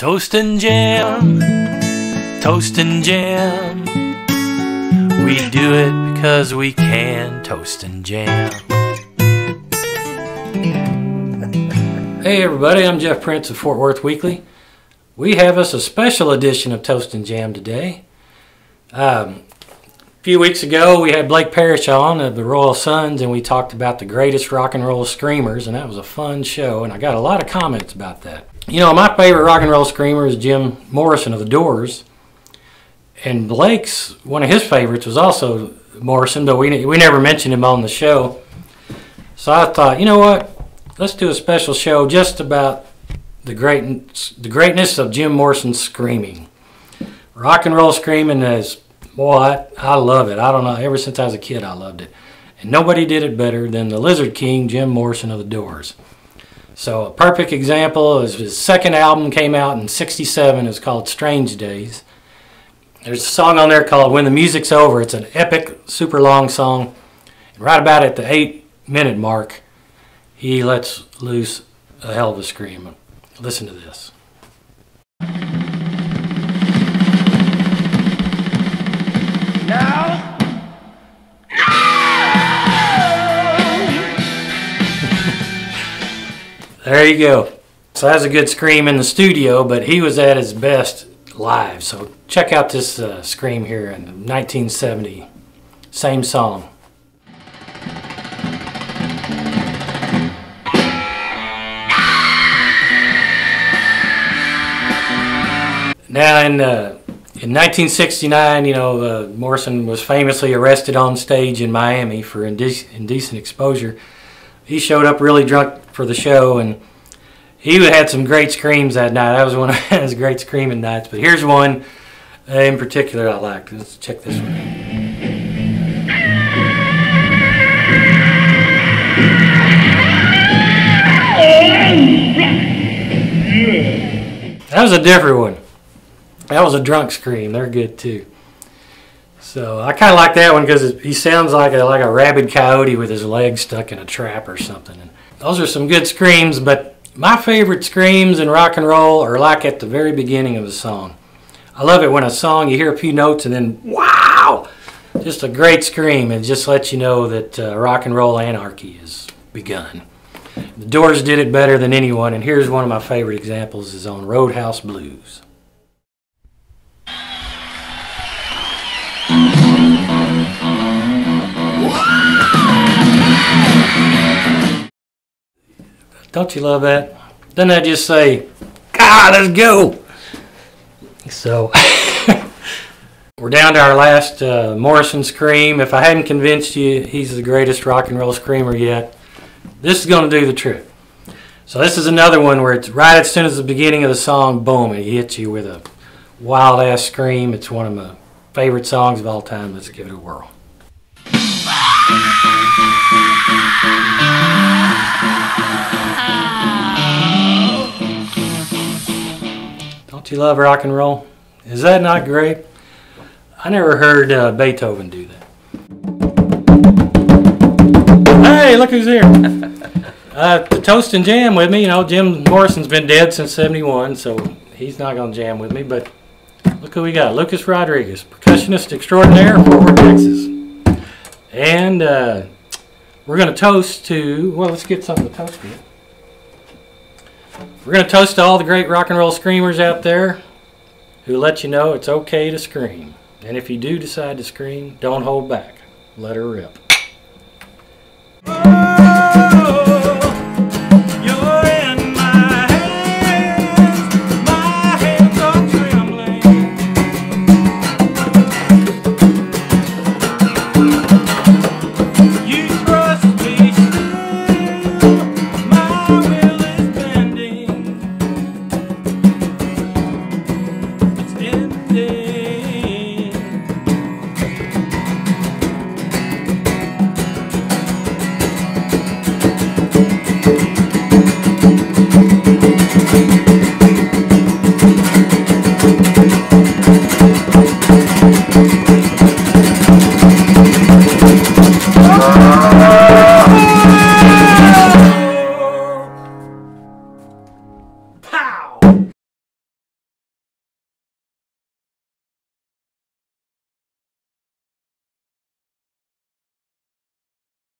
Toast and jam, toast and jam. We do it because we can. Toast and jam. Hey everybody, I'm Jeff Prince of Fort Worth Weekly. We have us a special edition of Toast and Jam today. A few weeks ago we had Blake Parrish on of the Royal Sons, and we talked about the greatest rock and roll screamers, and that was a fun show, and I got a lot of comments about that. You know, my favorite rock and roll screamer is Jim Morrison of the Doors, and Blake's, one of his favorites was also Morrison, but we never mentioned him on the show. So I thought, you know what, let's do a special show just about the greatness of Jim Morrison's screaming. Rock and roll screaming is, boy, I love it. I don't know, ever since I was a kid I loved it. And nobody did it better than the Lizard King, Jim Morrison of the Doors. So a perfect example is his second album came out in '67. It's called Strange Days. There's a song on there called When the Music's Over. It's an epic, super long song. And right about at the 8-minute mark, he lets loose a hell of a scream. Listen to this. Now, There you go. So that's a good scream in the studio, but he was at his best live. So check out this scream here in 1970. Same song. Now in 1969, you know, Morrison was famously arrested on stage in Miami for indecent exposure. He showed up really drunk for the show, and he had some great screams that night. That was one of his great screaming nights. But here's one in particular I liked. Let's check this one out. That was a different one. That was a drunk scream. They're good too. So I kind of like that one because he sounds like a rabid coyote with his legs stuck in a trap or something. And those are some good screams, but my favorite screams in rock and roll are like at the very beginning of a song. I love it when a song, you hear a few notes and then, wow! Just a great scream, and just lets you know that rock and roll anarchy has begun. The Doors did it better than anyone, and here's one of my favorite examples is on Roadhouse Blues. Don't you love that? Doesn't that just say, God, let's go? So, we're down to our last Morrison scream. If I hadn't convinced you he's the greatest rock and roll screamer yet, this is going to do the trick. So this is another one where it's right as soon as the beginning of the song, boom, and he hits you with a wild-ass scream. It's one of my favorite songs of all time. Let's give it a whirl. Don't you love rock and roll? Is that not great? I never heard Beethoven do that. Hey, look who's here. To Toast and Jam with me. You know, Jim Morrison's been dead since ¡71, so he's not going to jam with me, but look who we got. Lukas Rodriguez, percussionist extraordinaire, Fort Worth, Texas. And we're going to toast to, well, let's get something to toast with. We're going to toast to all the great rock and roll screamers out there who let you know it's okay to scream. And if you do decide to scream, don't hold back. Let her rip. Oh!